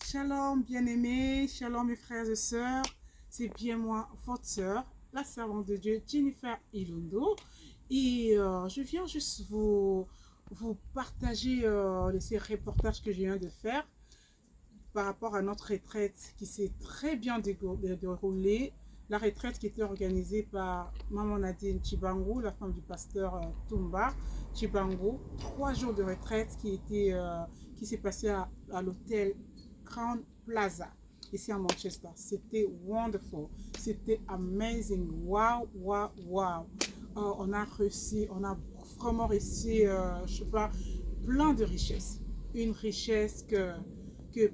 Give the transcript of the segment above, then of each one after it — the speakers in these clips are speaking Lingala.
Shalom bien-aimés, shalom mes frères et sœurs, c'est bien moi, votre sœur, la servante de Dieu, Jennifer Ilondo. Et je viens juste vous partager ces reportages que je viens de faire par rapport à notre retraite qui s'est très bien déroulée. La retraite qui était organisée par Maman Nadine Chibangu, la femme du pasteur Tumba Chibangu. 3 jours de retraite qui s'est passé à l'hôtel Crown Plaza, ici à Manchester. C'était wonderful. C'était amazing. Wow, wow, wow. On a vraiment réussi, je sais pas, plein de richesses. Une richesse que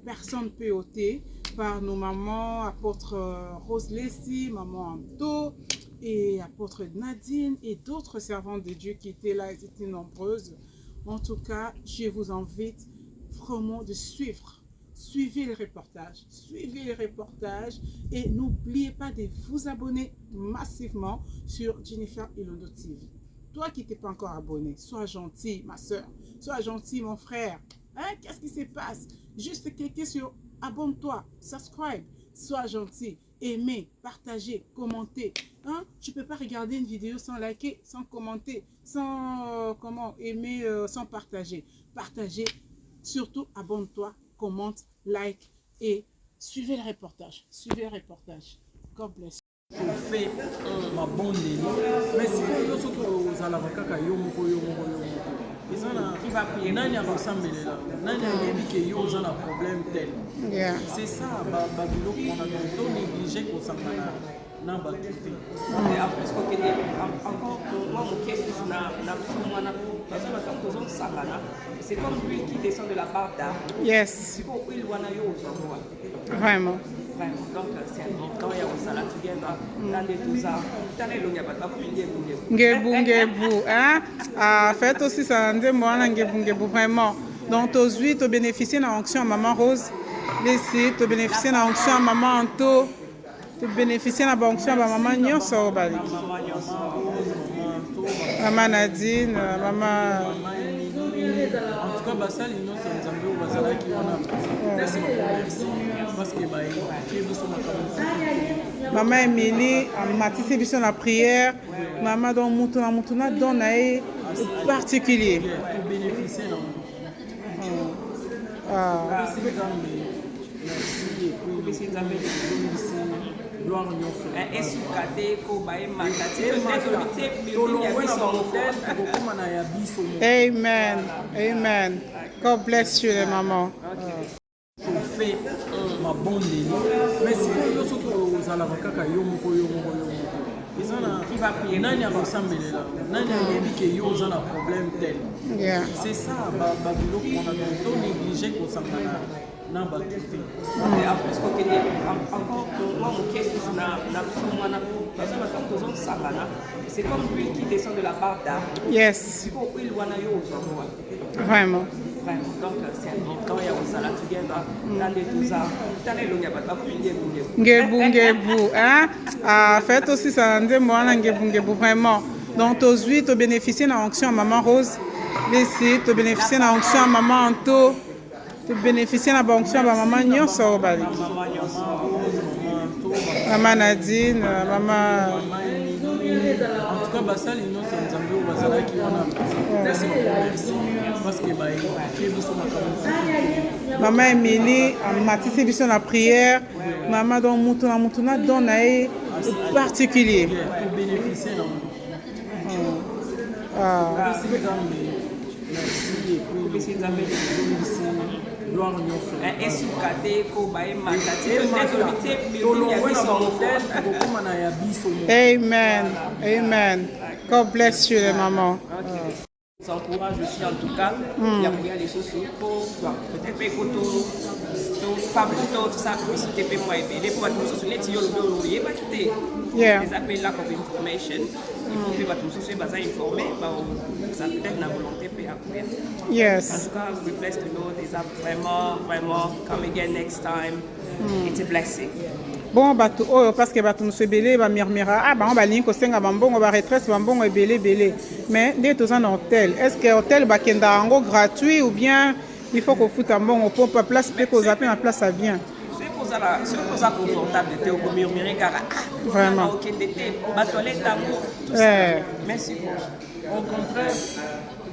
personne ne peut ôter, par nos mamans, apôtre Rose Leslie, maman Anto et apôtre Nadine et d'autres servantes de Dieu qui étaient là, elles étaient nombreuses. En tout cas, je vous invite vraiment de suivez les reportages et n'oubliez pas de vous abonner massivement sur Jennifer Ilondo TV. Toi qui n'es pas encore abonné, sois gentil ma soeur, sois gentil mon frère. Hein? Qu'est-ce qui se passe? Juste cliquez sur abonne-toi, subscribe, sois gentil, aimez, partagez, commentez. Hein? Tu ne peux pas regarder une vidéo sans liker, sans commenter, sans aimer, sans partager. Partagez, surtout abonne-toi, commente, like et suivez le reportage. God bless. Fait ma bonne mais si vous avez aux alavaka ils arrivent à prier nani akosambelela nani ayebi ke yo oza na problème tel. C'est ça babiloko on a tout négligé kosangana na bato te. Parce que encore moi mon question na mwana parce que quand on sangana c'est comme l'huile qui descend de la barre d'arbre. Yes. C'est comme l'huile wana yo ozwa. Vraiment. Donc c'est important ya kosala together dans des deux ans. Tane longa ba ngebu hein faites aussi ça ndemona ngebu vraiment. Donc aujourd'hui tu bénéficier de l'onction à maman Rose ici tu bénéficier de l'onction à maman Anto tu bénéficier de l'onction à maman nyonso bali maman Nadine maman en tout cas basali nyonso nzambe o bazala ki wana merci parce que maman Émilie matisse biso na prière maman dans mutuna donne particulier pour bénéficier non merci gloire amen. God bless you les mamans. Fait ma bonne mais si vous aux alavaka yo moko ils arrivent à prier nani akosambelela nani ayebi ke yo oza na problème tel. C'est ça babiloko on a tout négligé kosangana na bato te. Parce que encore moi mon question na mwana parce que quand on sangana c'est comme l'huile qui descend de la barre d'arbre. Yes. C'est comme l'huile wana yo ozwa. Vraiment. Donc c'est important ya kosala together dans des deux ans. Tane longa ba ngebu hein faites aussi ça ndemona ngebu vraiment. Donc aujourd'hui tu bénéficier de l'onction à maman Rose ici tu bénéficier de l'onction à maman Anto tu bénéficier de l'onction à maman nyonso bali maman Nadine maman en tout cas basali nyonso nzambe o bazala ki wana merci parce que maman Émilie matisse biso na prière maman dans mutuna donne particulier pour bénéficier non merci gloire amen. God bless you les mamans. Je vous encourage aussi en tout cas. Il y a des choses pour peut-être tout ça publicité pour moi et pour tout ce net yo le pas quitter. Les appels lack of information. Il faut que tout ce soit informé ça peut-être la volonté peut accomplir. Yes. En tout cas, we bless the Lord. Is vraiment come again next time. It's a blessing. Bon bato parce que bato nous belé ba murmura on ba link ko senga bambongo ba retraite bambongo belé mais dès tous en hôtel est-ce que hôtel ba kenda ngo gratuit ou bien il faut qu'on foute un bon on pompe à place peut qu'on zappe ma place ça vient. C'est pour ça confortable de te murmurer car vraiment OK d'été ba toilette d'amour tout ça. Merci au contraire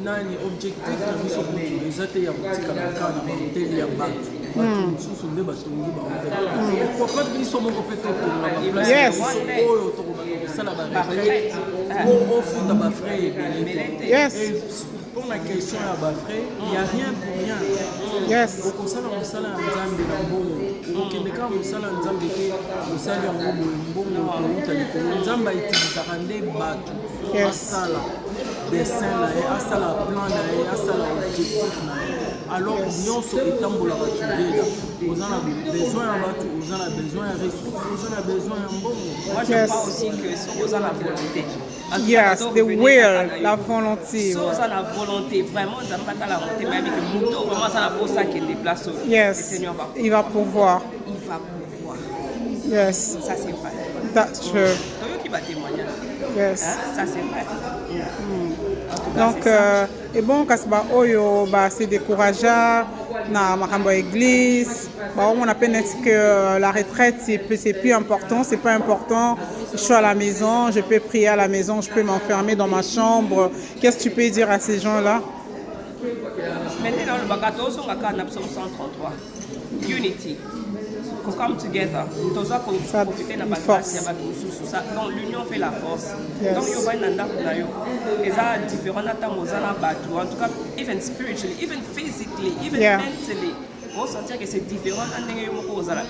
nani objectif na biso kutu eza te ya kotika na kana mahoteli ya bato bato mosusu nde batongi bahoteli pourquoi biso moko mpe totonga baplace oyo tokosala baretraite po ofuta bafrais ebele pour la question ya bafrais il y a rien pour rien okosala mosala ya nzambe na mbongo okokende kaka mosala ya nzambe te mosali yango boye mbongo touta likolo nzambe aitilisaka nde bato asala dessin na ye asala plan na ye asala objectif na ye alors nyonso etambolaka tugeda oza na besoin ya bato oza na besoin ya ressource oza na besoin ya mbongo. Moi je pense aussi que soki oza na volonté the will la volonté soki oza na volonté vraiment nzambe atala motema ya bike moto vraiment aza na posa akende place oyo le Seigneur va il va pouvoir ça c'est vrai that's true toyoki batémoignage ça c'est vrai donc et bon kasba oyo ba se décourager na makambo église ba on appelle que la retraite c'est plus important c'est pas important je suis à la maison je peux prier à la maison je peux m'enfermer dans ma chambre qu'est-ce que tu peux dire à ces gens-là maintenant le bakato so ngaka na Psaume 133 unity to come together toza ko profiter na base ya bato mosusu ça donc l'union fait la force donc yo va na ndako na yo eza différent na tango za na bato en tout cas even spiritually even physically even mentally on sentir que c'est différent na ndenge yo moko ozala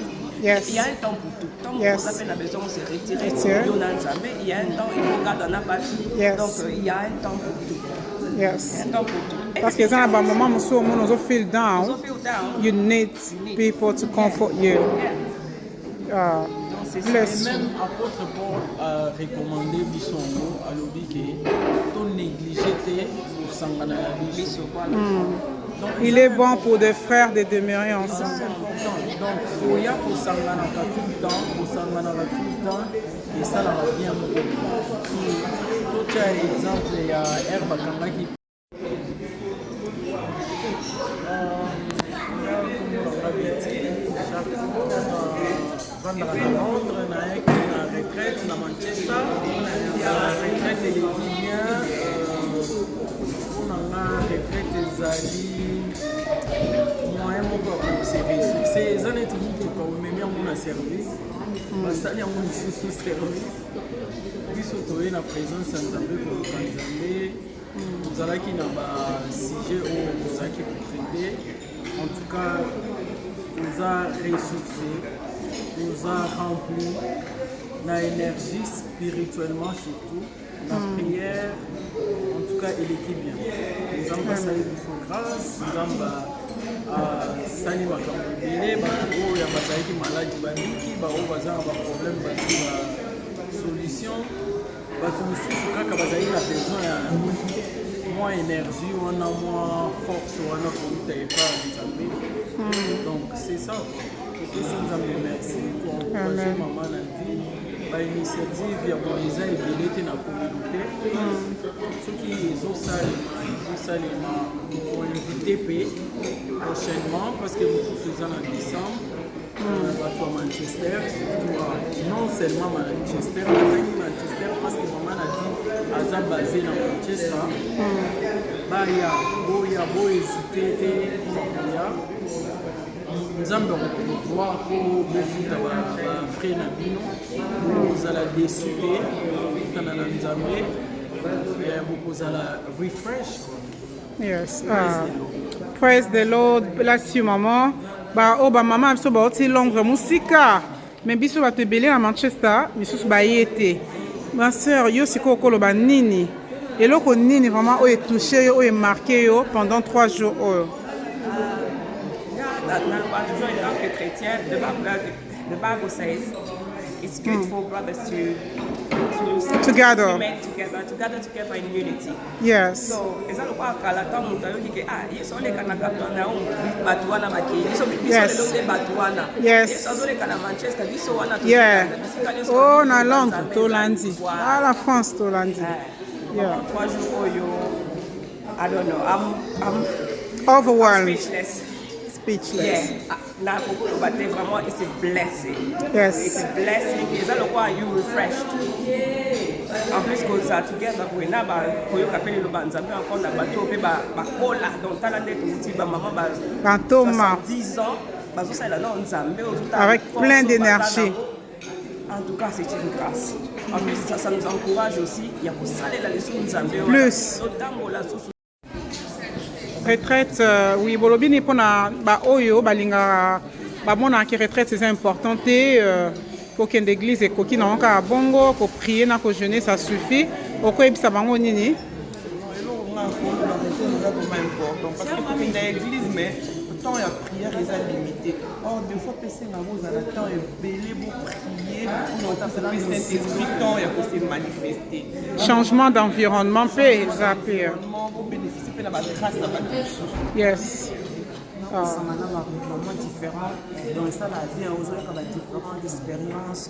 il y a un temps pour tout tant que ça fait la besoin de se retirer yo na nzambe il y a un temps il faut garder na bato donc il y a un temps pour tout parce que dans un moment où feel down you need people to comfort you bless même apôtre Paul a recommandé bisongo alobi ke to négliger te osangana ya biso il est bon pour des frères de demeurer ensemble donc oya kosanganaka tout le temps esalaka bien moko totia exemple ya aire bakangaki vandaka na Londres nayaki na retraite na Manchester retraite eleki bien mponanga retraite ezali moyen moko ya koservice eza neti motuka omemi yango na service basali yango lisusu service biso toye na présence ya nzambe koluka nzambe tozalaki na basujet oyo tozalaki kotraite en tout cas toza ressourcé toza rempli na énergie spirituellement surtout la prière en tout cas eleki bien nzambe asali biso grâce nzambe asali makambo ebele bato oyo bazalaki maladi babiki baoyo baza na baproblème bazwi basolution bato mosusu kaka bazali na besoin ya mwa énergie wana mwa force wana kouta epa ya nzambe donc c'est ça topesi nzambe merci toencourage mama na ndi bainitiative ya bon eza ebele te na communauté soki ezosalema koinvite mpe prochainement parce que mosusu eza na décembre bato ya Manchester non seulement Manchester batangi Manchester parce que mama na di aza basé na Manchester baya boya bohésite te koya nzambe akokovoir po bofuta bafrai na bino bokozala desu te bokutana na nzambe bokozala refresh. Yes. Praise the Lord. Bless you, maman. Maman, biso ba oti Londres musika. Mais biso ba te belé à Manchester, biso ba yete. Ma sœur, yo siko koloba nini. Et loko nini vraiment est touché, est marqué pendant 3 jours. Toujours en tant que chrétien, the Bible says it's good for brothers to together in unity. Yes. So, eza lokwa kala ta mutu ayoki ke yeso oleka na katwana o batu wana bakei biso lelo batu wana yeso azoleka na Manchester biso wana oh na Londres to landi à la France to landi 3 jours oyo I don't know Overwhelmed. Speechless. Speechless. Yeah. Now, but they vraiment, it's a blessing. Yes. It's a blessing. It's all why you refreshed. En plus, quand ça together, we na ba koyo kapeli lo banzambe encore na bato pe ba kola donc tala ndete uti ba maman ba Bantoma. 10 ans, ba zo sala na nzambe avec plein d'énergie. En tout cas, c'est une grâce. En plus, ça nous encourage aussi. Il y a pour saler la leçon nzambe. Plus. Retraite, oui, bolobini pona ba oyo balinga ba mona ki retraite c'est important et pour qu'une église et koki na onka bongo pour prier na ko jeûner ça suffit. Oko ebisa bango nini? Parce que pour une église, mais le temps de prière est limité. Or, des fois, PC vous avez le temps de belé pour prier, pour entendre le Saint-Esprit, le temps de se manifester. Changement d'environnement, paix, ça paix. Pour bénéficier de la grâce à la Yes. Vraiment différents. Donc ça, la vie, vous avez différentes expériences,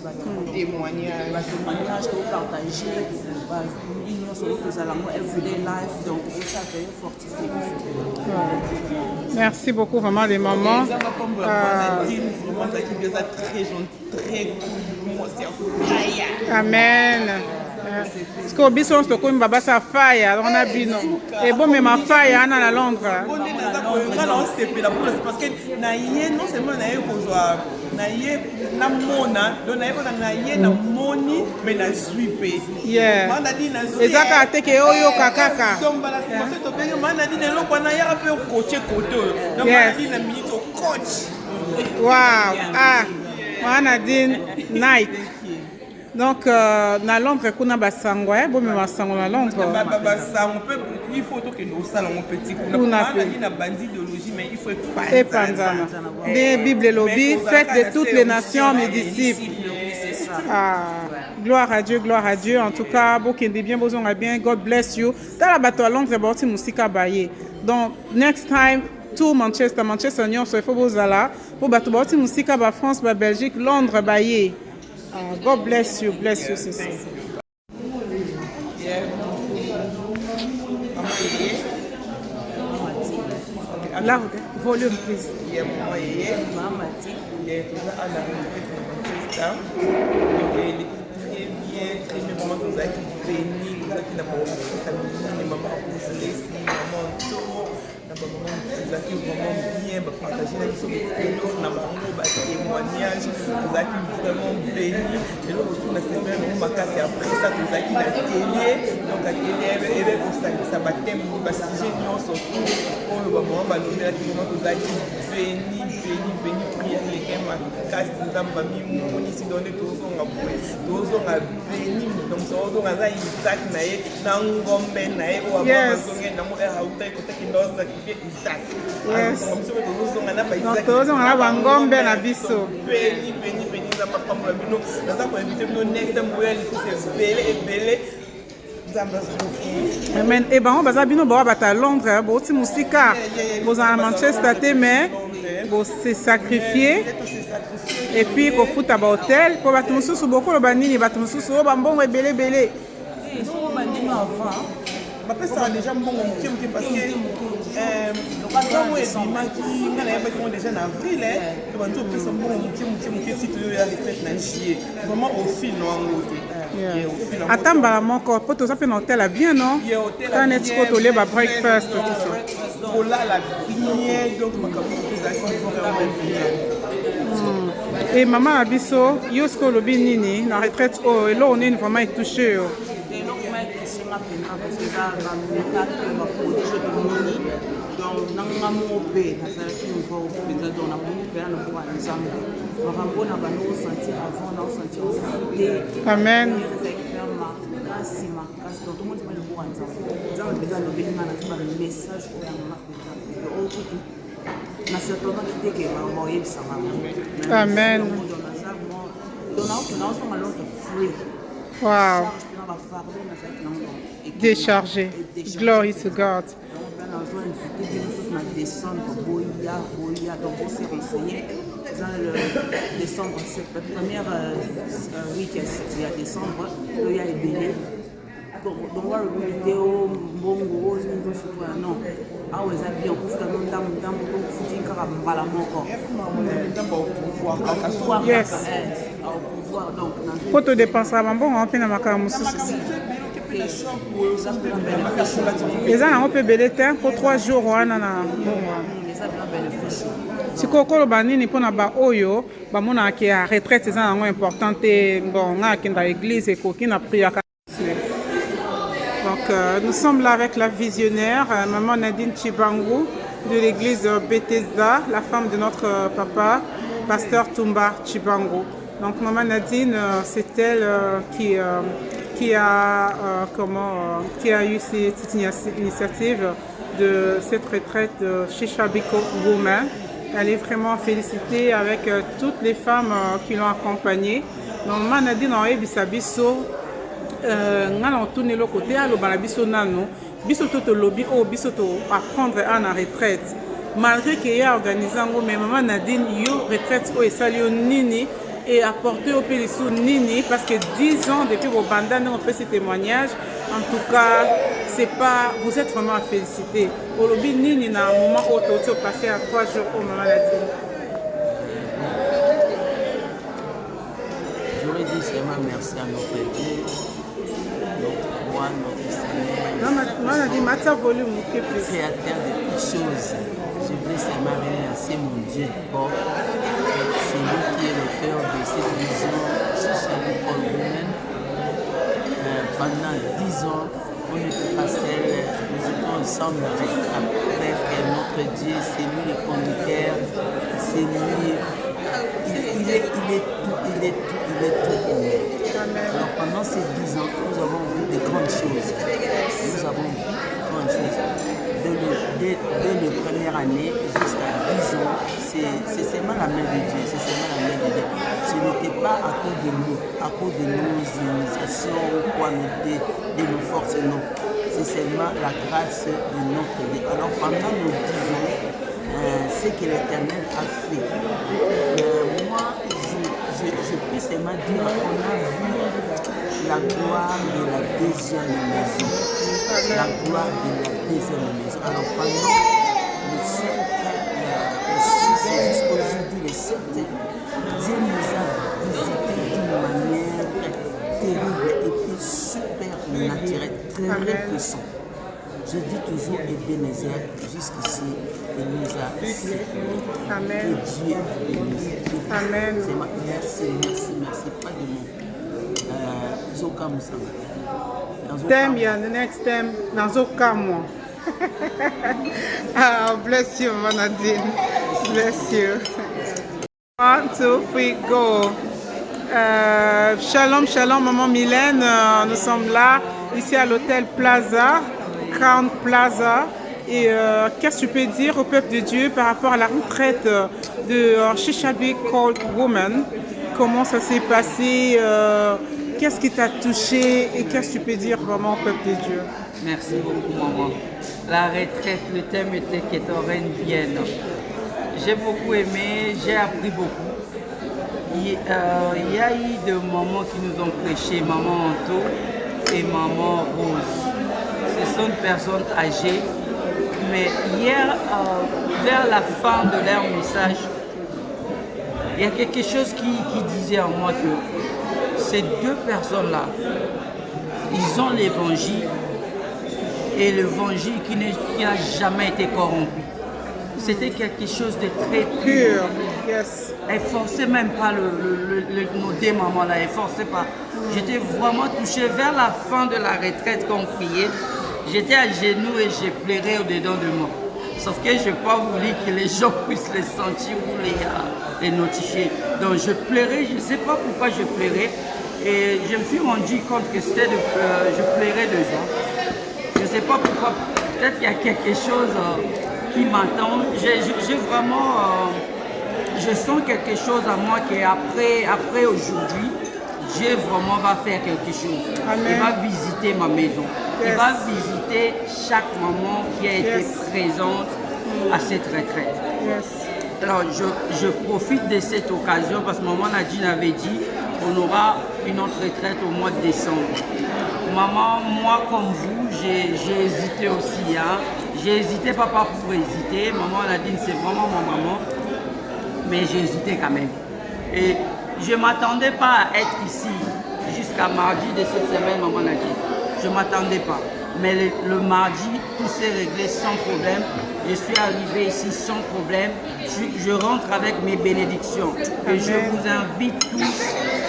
témoignages que vous partagez, l'union sur les everyday life, donc ça fait fortifier. Merci beaucoup vraiment les mamans. Amen. Parce que biso on se comme baba sa faille on a bino et bon mais ma faille ana la Londres parce que na yé non seulement na yé kozwa na yé na mona donc na yé na yé na moni mais na suipe yeah manda di na ezaka teke oyo kakaka donc bala c'est to benga manda di na lokwa na ya pe coacher côté donc manda di na minute coach wow ah wana din night. Donc, na Londres, kuna basango, bon mais basango na Londres. Basango, il faut que nous salons petit. On a une bandit idéologie, mais il faut épandana. Des Bibles et lobby, faites de toutes les nations mes disciples. Ah, gloire à Dieu, gloire à Dieu. En tout cas, beaucoup bien, besoin bien. God bless you. Dans la bateau à Londres, borti musika baye. Donc, next time. Tout Manchester, Nyon, il faut vous aller pour bateau borti musika ba France, ba Belgique, Londres baye. God bless you, sister. Là, volume, please. Qui vraiment bien partager la vie sur témoignage, vous êtes vraiment bénis. Et là aussi, on a fait après ça, vous êtes la télé, donc la télé, ça va thème, va sujet, surtout pour le moment, vous êtes bénis, prière, les gains, ma casse, nous avons mis mon ici dans les tous on a béni, donc ça, on a Isaac, Nangombe, ou avant, Isaac. Yes. Donc, tous on a Wangombe na biso. Amen. Et ben on va bino ba bata Londres, bo ti musika, bo à Manchester mais bo se sacrifier. Et puis ko futa ba hôtel, ko batu mususu boko lo banini batu mususu ba mbongo ebele belé. Et so ba ndino avant. Après ça déjà bon parce que quand est dimaki ngana yeba ko déjà en avril to bantu pesa bon site yo ya retraite na chier vraiment au fil no ngote atamba moko poto za pe na hôtel bien non quand est-ce que to le ba breakfast tout ça pour là la prière donc makabu et maman abiso yosko lobi nini na retraite oh et là on est vraiment touché parce que ça va me protéger de moni donc nanga mobe nazalaki nouveau dans la moni pe na kwa nzambe makambo na bano sentir avant na sentir aussi amen kasi donc tout le monde va le voir nzambe nzambe déjà le bénima na ba message pour la maman au tout na certainement qui dit que maman yebisa maman amen donc on a l'autre fruit wow déchargé. Glory to God. Donc on s'est renseigné dans le décembre, cette première week-end, il y a décembre, il y a Ébélé. donc on va recruter au bongo niveau super non ah ouais ça bien pour faire non dans donc foutu car mbala moko yes au pouvoir donc pour te dépenser à bon on fait na makamu les gens ont peu belé temps pour 3 jours wana na sikokolo banini mpona baoyo bamona ke ya retraite eza nango important te bon nga akenda église ekoki na priaka. Donc nous sommes là avec la visionnaire maman Nadine Chibangu de l'église Bethesda, la femme de notre papa pasteur Tumba Chibangu. Donc maman Nadine c'est elle qui a eu cette initiative de cette retraite chez Shabiko Women. Elle est vraiment félicitée avec toutes les femmes qui l'ont accompagnée. Donc, Nadine a eu biso ngana tourner le côté à l'obala biso nano biso toto lobby o biso to apprendre à la retraite malgré qu'il y a organisé mais maman Nadine yo retraite o esalio nini et apporter au pays nini parce que 10 ans depuis vos bandanes on fait ce témoignage. En tout cas, c'est pas, vous êtes vraiment à féliciter. Au lobby, Nini, il y a un moment où tu as passé à 3 jours au moment Nadine. J'aurais dit seulement merci à notre Dieu, notre roi, notre Seigneur, créateur de toutes choses. Je voulais seulement remercier mon Dieu fort. C'est lui qui est l'auteur de cette vision chez Shabiko Women. Pendant 10 ans, on n'était pas seuls, nous étions ensemble avec notre Dieu, c'est lui le conducteur, c'est lui, il est tout pour nous. Alors pendant ces 10 ans, nous avons vu de grandes choses. Nous avons vu de grandes choses. Dès la première année jusqu'à 10 ans, c'est seulement la main de Dieu, c'est seulement la main de Dieu. Ce n'était pas à cause de nous, à cause de nos initiations ou quoi, de nos forces, non. C'est seulement la grâce de notre Dieu. Alors pendant nos 10 ans, ce que l'Éternel a fait, moi, je peux seulement dire qu'on a vu la gloire de la deuxième maison. La gloire de la deuxième maison. Alors pendant les 5 jusqu'aujourd'hui, les 7 Dieu nous a visités d'une manière terrible et puis super naturelle, très puissant. Je dis toujours Ebenezer jusqu'ici, il nous a fait. Amen. Que Dieu bénisse. Amen. Merci. Pas de mots. Zoka Moussanga. Thème, il y a the next theme. Dans Zoka, moi. Ah, bless you, Nadine. Bless you. 1, 2, 3, go. Shalom, shalom, maman Mylène. Nous sommes là, ici à l'hôtel Plaza, Crown Plaza. Et qu'est-ce que tu peux dire au peuple de Dieu par rapport à la retraite de Shabiko Women? Comment ça s'est passé? Qu'est-ce qui t'a touché? Et qu'est-ce que tu peux dire vraiment au peuple de Dieu? Merci beaucoup, maman. La retraite, le thème était que ton reine vienne. J'ai beaucoup aimé, j'ai appris beaucoup. Il y a eu des moments qui nous ont prêché, maman Anto et maman Rose. Ce sont des personnes âgées. Mais hier, vers la fin de leur message, il y a quelque chose qui disait en moi que ces deux personnes-là, ils ont l'évangile et l'évangile qui n'a jamais été corrompu. C'était quelque chose de très pur. Yes. Elle ne forçait même pas nos deux mamans-là, elle ne forçait pas. J'étais vraiment touchée vers la fin de la retraite qu'on priait. J'étais à genoux et j'ai pleuré au-dedans de moi. Sauf que je n'ai pas voulu que les gens puissent les sentir ou les notifier. Donc je pleurais, je ne sais pas pourquoi je pleurais. Et je me suis rendu compte que c'était je pleurais de joie. Je ne sais pas pourquoi, peut-être qu'il y a quelque chose qui m'attend. J'ai vraiment, je sens quelque chose à moi qui après aujourd'hui, Dieu vraiment va faire quelque chose. Amen. Il va visiter ma maison. Yes. Il va visiter chaque maman qui a été présente à cette retraite. Yes. Alors je profite de cette occasion parce que maman Nadine avait dit qu'on aura une autre retraite au mois de décembre. Maman, moi comme vous, j'ai hésité aussi. Hein. J'ai hésité, papa pour hésiter. Maman Nadine, c'est vraiment ma maman. Mais j'ai hésité quand même. Et je ne m'attendais pas à être ici jusqu'à mardi de cette semaine, maman Nadine. Je ne m'attendais pas. Mais le mardi, tout s'est réglé sans problème. Je suis arrivé ici sans problème. Je rentre avec mes bénédictions. Et je vous invite tous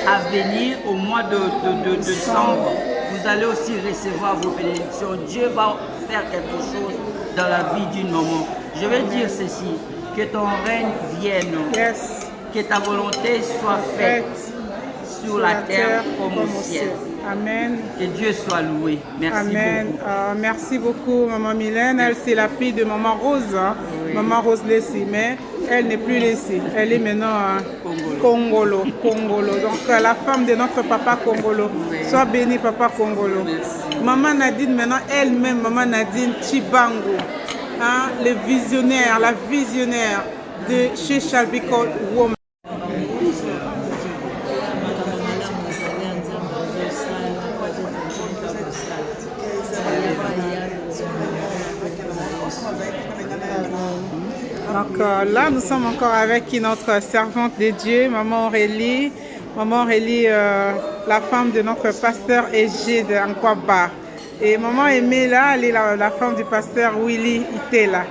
à venir au mois de décembre. Vous allez aussi recevoir vos bénédictions. Dieu va faire quelque chose dans la vie d'une maman. Je vais dire ceci, que ton règne vienne, que ta volonté soit faite sur la terre comme au ciel. Amen. Que Dieu soit loué. Merci Amen. beaucoup. Merci beaucoup, maman Mylène. Elle, c'est la fille de maman Rose. Hein? Oui. Maman Rose Lessie, mais elle n'est plus Lessie. Elle est maintenant Congolo. Donc, la femme de notre papa Congolo. Oui. Sois béni, papa Congolo. Merci. Maman Nadine, maintenant, elle-même, maman Nadine Chibango. Hein? Le visionnaire, la visionnaire de chez Shelby Call Woman. Donc là, nous sommes encore avec notre servante de Dieu, maman Aurélie. Maman Aurélie, la femme de notre pasteur Égide Nkwaba. Et maman Aimée, là, elle est la femme du pasteur Willy Itela.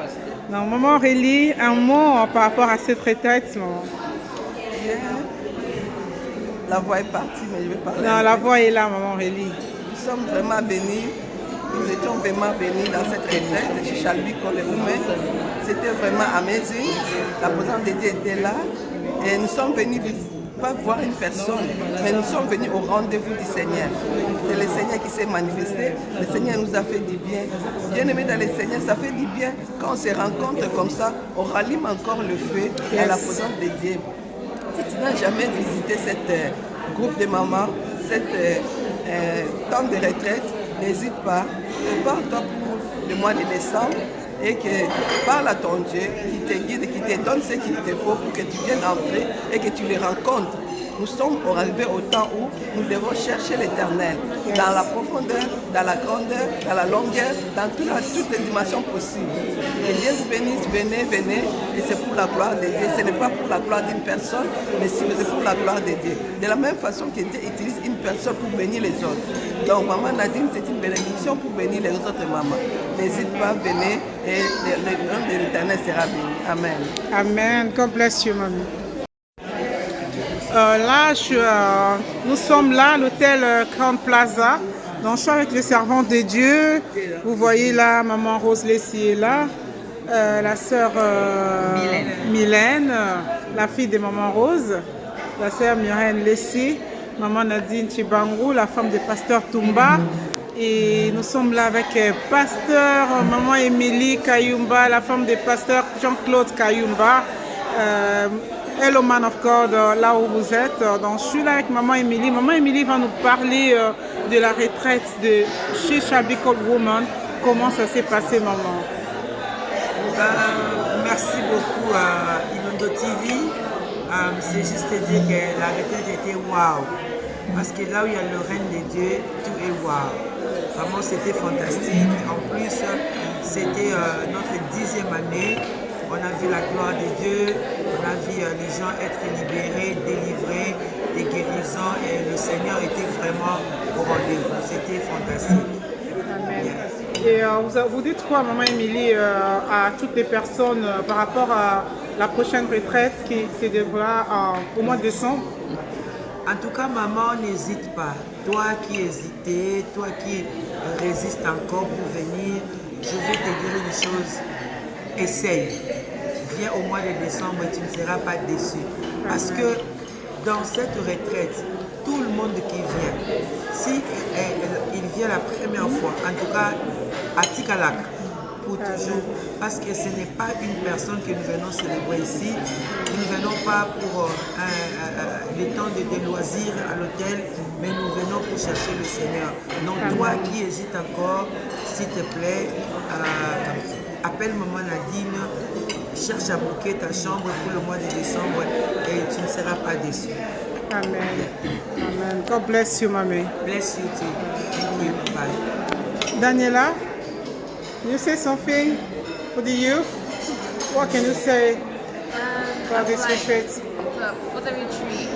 Donc, maman Aurélie, un mot par rapport à cette retraite, maman. La voix est partie, mais je vais parler. Non, la voix est là, maman Aurélie. Nous sommes vraiment bénis. Nous étions vraiment bénis dans cette retraite chez Shelby Call Woman. C'était vraiment amazing. La présence de Dieu était là. Et nous sommes venus pas voir une personne, mais nous sommes venus au rendez-vous du Seigneur. C'est le Seigneur qui s'est manifesté. Le Seigneur nous a fait du bien. Bien-aimé dans le Seigneur, ça fait du bien. Quand on se rencontre comme ça, on rallume encore le feu à la présence de Dieu. Si tu n'as jamais visité cette groupe de mamans, cette temps de retraite, n'hésite pas. Prépare-toi pour le mois de décembre et que parle à ton Dieu qui te guide, qui te donne ce qu'il te faut pour que tu viennes entrer et que tu les rencontres. Nous sommes arrivés au temps où nous devons chercher l'Éternel dans la profondeur, dans la grandeur, dans la longueur, dans toutes les dimensions possibles. Que Dieu vous bénisse, venez, et c'est pour la gloire de Dieu. Ce n'est pas pour la gloire d'une personne, mais c'est pour la gloire de Dieu. De la même façon que Dieu utilise une personne pour bénir les autres. Donc maman Nadine, c'est une bénédiction pour bénir les autres mamans. N'hésite pas, venez et le nom de l'Éternel sera béni. Amen. Amen. God bless you, mamie. Là, nous sommes là à l'hôtel Crown Plaza. Donc, je suis avec les servantes de Dieu. Vous voyez là, maman Rose Lessie est là. La sœur Mylène, la fille de maman Rose. La sœur Mylène Lessie. Maman Nadine Chibango, la femme de pasteur Tumba. Et nous sommes là avec pasteur, maman Émilie Kayumba, la femme de pasteur Jean-Claude Kayumba. Hello man of God, là où vous êtes. Donc, je suis là avec maman Émilie. Maman Émilie va nous parler de la retraite de chez Shelby Call Woman. Comment ça s'est passé, maman? Merci beaucoup à Ilondo TV. C'est juste dire que la retraite était waouh. Parce que là où il y a le règne de Dieu, tout est waouh. Vraiment, c'était fantastique. En plus, c'était notre 10e année. On a vu la gloire de Dieu, on a vu les gens être libérés, délivrés, des guérisons et le Seigneur était vraiment au rendez-vous. C'était fantastique. Amen. Et vous dites quoi, maman Émilie, à toutes les personnes par rapport à la prochaine retraite qui se déroulera au mois de décembre? En tout cas, maman, n'hésite pas. Toi qui hésitais, toi qui résistes encore pour venir, je vais te dire une chose. Essaye. Viens au mois de décembre et tu ne seras pas déçu. Parce que dans cette retraite, tout le monde qui vient, si il vient la première fois, en tout cas à Tikalak, pour toujours, parce que ce n'est pas une personne que nous venons célébrer ici, nous ne venons pas pour le temps de loisirs à l'hôtel, mais nous venons pour chercher le Seigneur. Donc toi qui hésites encore, s'il te plaît, appelle maman Nadine, cherche à booker ta chambre pour le mois de décembre et tu ne seras pas déçu. Amen. Amen. God bless you, mommy. Bless you too. Thank you. Bye. Daniela, can you say something for the youth? What can you say about this retreat? For the retreat,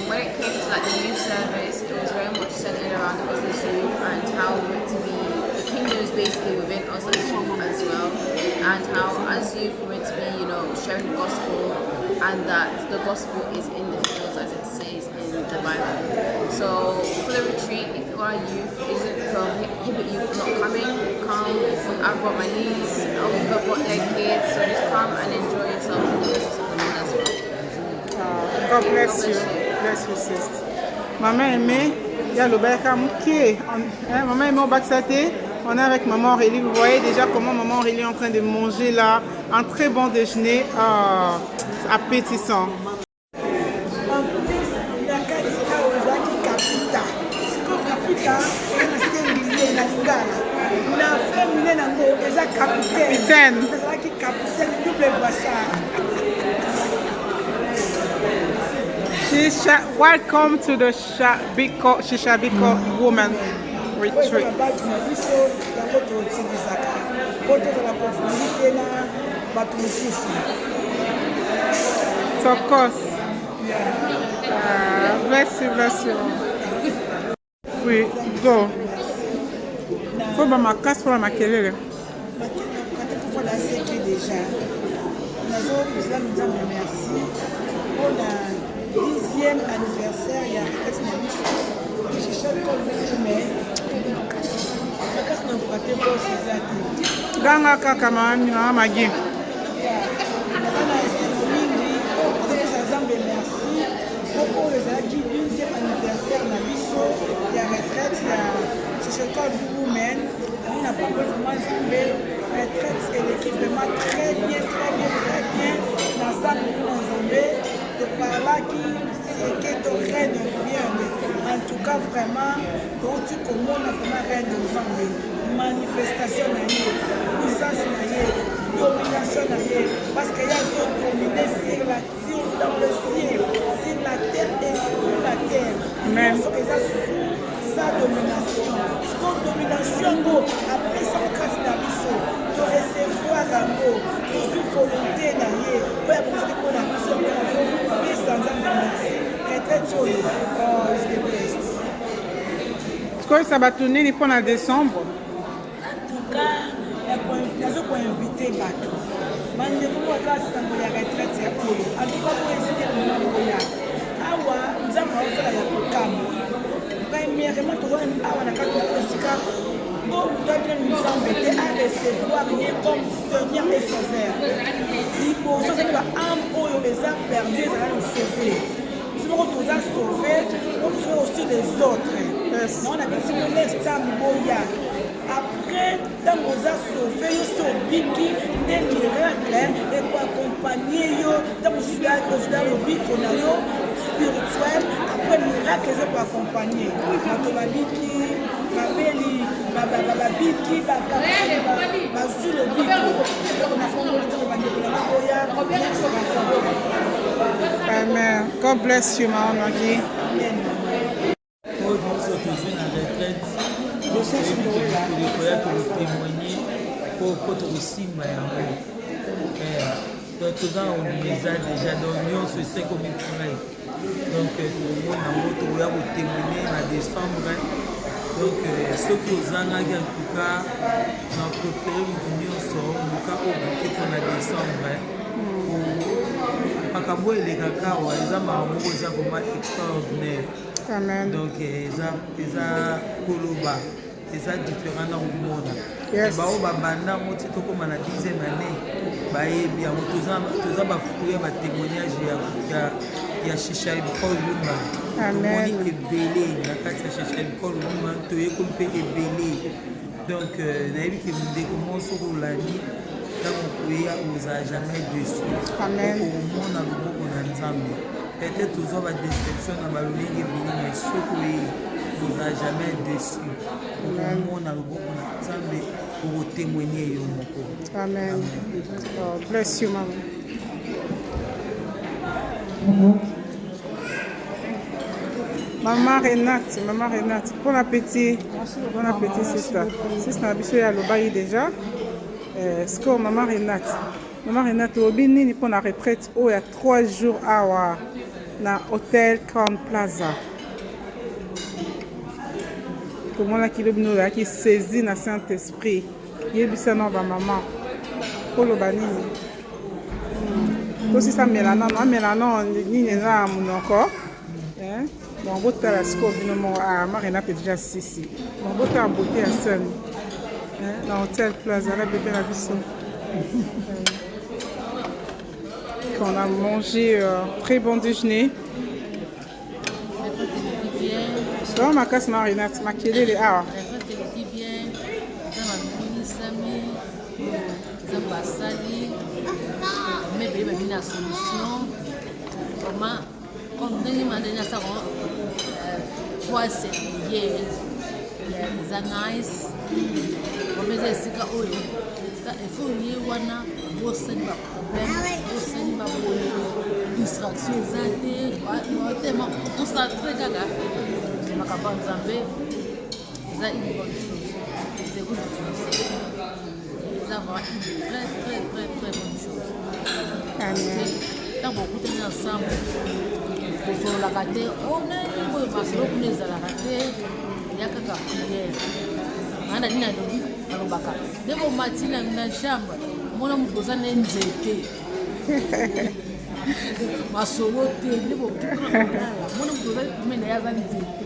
when it came to like the youth service, it was very much centered around us as youth and how we're to be the kingdom is basically within us as youth as well, and how as youth we're to be, you know, sharing the gospel, and that the gospel is in the fields as it says in the Bible. So for the retreat, if you are youth, it doesn't prohibit you from not coming. Come. I've brought my niece, other people have brought their kids, so just come and enjoy yourself in the presence of the Lord as well. God bless you. Bless you, sister. Maman aimée, il y a le Belkam qui est. Maman aimée au Baksaté. On est avec maman Aurélie. Vous voyez déjà comment maman Aurélie est en train de manger là. Un très bon déjeuner appétissant. Welcome to the Shishabiko Woman Retreat. So of course. Bless you. We go. Faut que ma casse pour la maquiller. Merci pour le 10e anniversaire. Il y a Ganga kaka mami na magi. Pour le 12e anniversaire na biso ya retraite ya Chichokol Women, on a pas vraiment joué retraite et l'équipe vraiment très bien dans ça pour Zambé de par là qui c'est que ton reine vient en tout cas vraiment pour tu comment on a vraiment reine de Zambé manifestation na yé puissance na yé domination na yé parce qu'il y a d'autres dominés sur la dans le ciel, sur la terre et sur la terre. Amen. Sa domination. Son domination, après son grâce d'abisso, de recevoir l'amour, de sa volonté d'aller, pour apporter pour la mission de l'amour, mais sans en merci. Très joli. Oh, c'est le best. Est-ce que ça va tourner les points en décembre? En tout cas, nous avons invité Bateau. Mandeko wakati tangu ya retraite ya kule alikuwa kuhesite mmoja awa nzama wafala ya kukama premièrement tourne awa na kati kusika au doit nous embêter à recevoir rien comme Seigneur et Sauveur il faut ça c'est pas un oyo les a perdus ça va nous sauver si on nous a sauvés on sauve aussi les autres on a dit que l'extra boya. Après, dans nos sauvé, ils sont biki, des miracles, et pour accompagner, dans nos vies qu'on a spirituel, après miracle, ils pour accompagner. Ma biki, ma beli, ma biki, ma zule biki. Amen. God bless you, Mama Maggie. koya kotémoigner po tokosimba yango toza eza déjà donc nyonso esekomi prêt donc tokomona yango tokoya kotémoigner na décembre donc soki ozangaki en tout cas na préféré mutu nyonso moka obuki mpona décembre makambo elekaka awa eza makambo moko eza vraiment extraordinaire. Amen. Donc eza koloba eza différent na komona bao babanda ngo ti tokóma na 10e année bayebi yango toza bafruit ya batémoignage ya Shisha Bikol Woman tomoni ebele na kati ya Shisha Bikol Woman toyekoli mpe ebele donc nayebi ke ndeko mo soki olandi ntango koya ozala jamais déçu okomona loboko na Nzambe peut-être tozwa badescription na balolenge ebele mais soki oye ozala jamais déçu okomona loboko na Nzambe okotémoigner yo moko. Amen. Oh, bless you, Mama. Maman Renate, bon appétit. Bon appétit, sister. Sister Nabiso ya lobayi déjà. Score Maman Renate. Maman Renate, obini pour la retraite, il y a 3 jours à na hôtel Crown Plaza. Comment la kilobino là qui saisit na Saint-Esprit. Yebisa no ba maman. Pour le banini. Aussi ça mélana, non mélana ni na monoko. Hein? Bon beauté la score bino mo a Marina peut déjà ici. Bon beauté en beauté à scène. Hein? Dans hôtel Plaza la bébé la biso. On a mangé très bon déjeuner. Dans ma casse marinate, ma kélé les ah. Il faut y avoir distraction concentré gaga c'est ma capable Zambé ça une bonne chose c'est good ils ont une très bonne chose quand beaucoup de ensemble pour la rater on est parce que nous les la rater il y a kaka prière ana nina ndobi alobaka ndeko matina na shamba mona mukoza nenzete masolo te ndeko mona mukoza kumena yaza nzete